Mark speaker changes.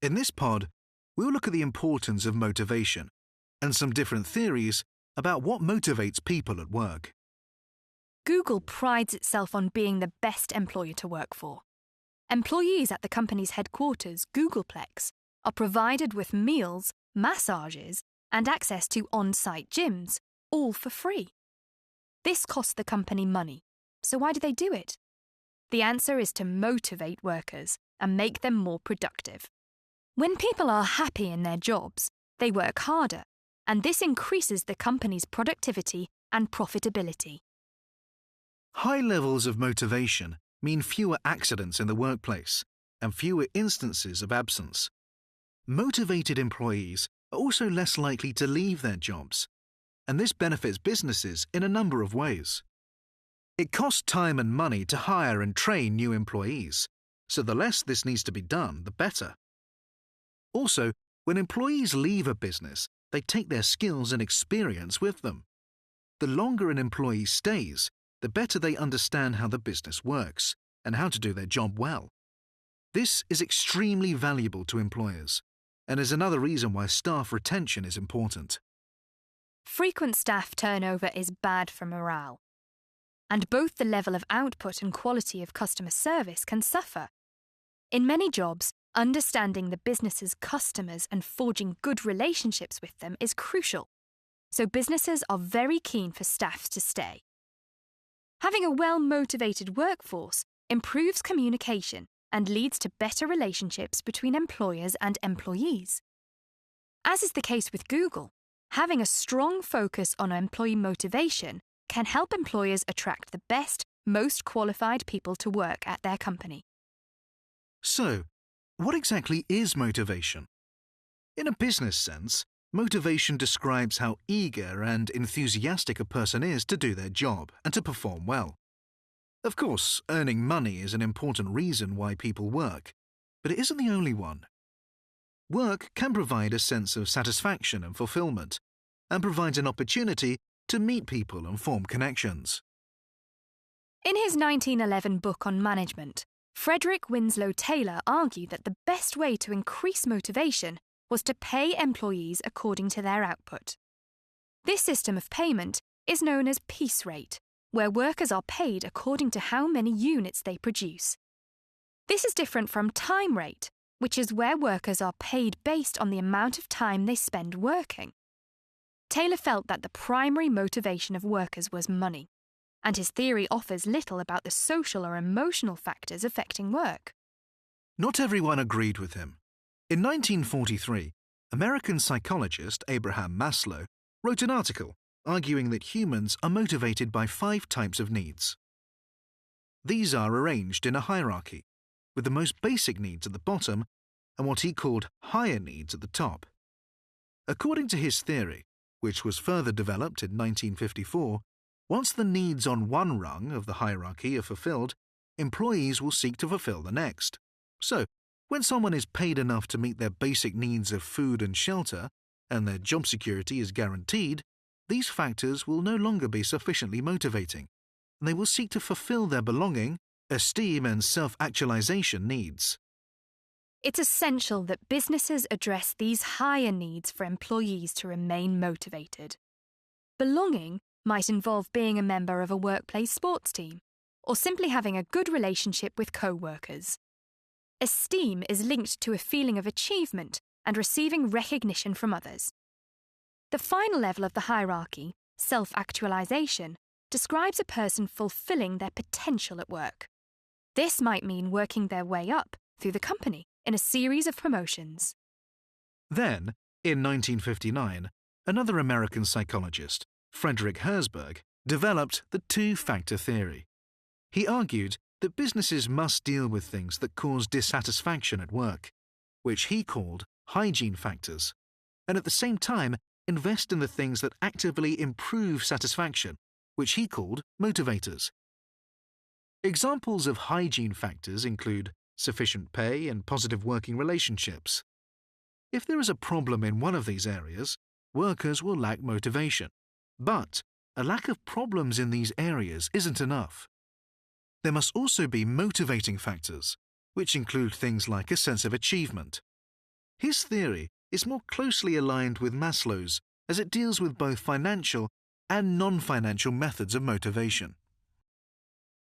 Speaker 1: In this pod, we'll look at the importance of motivation and some different theories about what motivates people at work.
Speaker 2: Google prides itself on being the best employer to work for. Employees at the company's headquarters, Googleplex, are provided with meals, massages, and access to on-site gyms, all for free. This costs the company money, so why do they do it? The answer is to motivate workers and make them more productive. When people are happy in their jobs, they work harder, and this increases the company's productivity and profitability.
Speaker 1: High levels of motivation mean fewer accidents in the workplace and fewer instances of absence. Motivated employees are also less likely to leave their jobs, and this benefits businesses in a number of ways. It costs time and money to hire and train new employees, so the less this needs to be done, the better. Also, when employees leave a business, they take their skills and experience with them. The longer an employee stays, the better they understand how the business works and how to do their job well. This is extremely valuable to employers, and is another reason why staff retention is important.
Speaker 2: Frequent staff turnover is bad for morale, and both the level of output and quality of customer service can suffer. In many jobs, understanding the business's customers and forging good relationships with them is crucial, so businesses are very keen for staff to stay. Having a well-motivated workforce improves communication and leads to better relationships between employers and employees. As is the case with Google, having a strong focus on employee motivation can help employers attract the best, most qualified people to work at their company.
Speaker 1: So, what exactly is motivation? In a business sense, motivation describes how eager and enthusiastic a person is to do their job and to perform well. Of course, earning money is an important reason why people work, but it isn't the only one. Work can provide a sense of satisfaction and fulfillment, and provides an opportunity to meet people and form connections.
Speaker 2: In his 1911 book on management, Frederick Winslow Taylor argued that the best way to increase motivation was to pay employees according to their output. This system of payment is known as piece rate, where workers are paid according to how many units they produce. This is different from time rate, which is where workers are paid based on the amount of time they spend working. Taylor felt that the primary motivation of workers was money, and his theory offers little about the social or emotional factors affecting work.
Speaker 1: Not everyone agreed with him. In 1943, American psychologist Abraham Maslow wrote an article arguing that humans are motivated by 5 types of needs. These are arranged in a hierarchy, with the most basic needs at the bottom and what he called higher needs at the top. According to his theory, which was further developed in 1954, once the needs on one rung of the hierarchy are fulfilled, employees will seek to fulfill the next. So, when someone is paid enough to meet their basic needs of food and shelter, and their job security is guaranteed, these factors will no longer be sufficiently motivating, and they will seek to fulfill their belonging, esteem, and self-actualization needs.
Speaker 2: It's essential that businesses address these higher needs for employees to remain motivated. Belonging might involve being a member of a workplace sports team, or simply having a good relationship with co-workers. Esteem is linked to a feeling of achievement and receiving recognition from others. The final level of the hierarchy, self-actualization, describes a person fulfilling their potential at work. This might mean working their way up through the company in a series of promotions.
Speaker 1: Then, in 1959, another American psychologist, Frederick Herzberg, developed the 2-factor theory. He argued that businesses must deal with things that cause dissatisfaction at work, which he called hygiene factors, and at the same time invest in the things that actively improve satisfaction, which he called motivators. Examples of hygiene factors include sufficient pay and positive working relationships. If there is a problem in one of these areas, workers will lack motivation. But a lack of problems in these areas isn't enough. There must also be motivating factors, which include things like a sense of achievement. His theory is more closely aligned with Maslow's, as it deals with both financial and non-financial methods of motivation.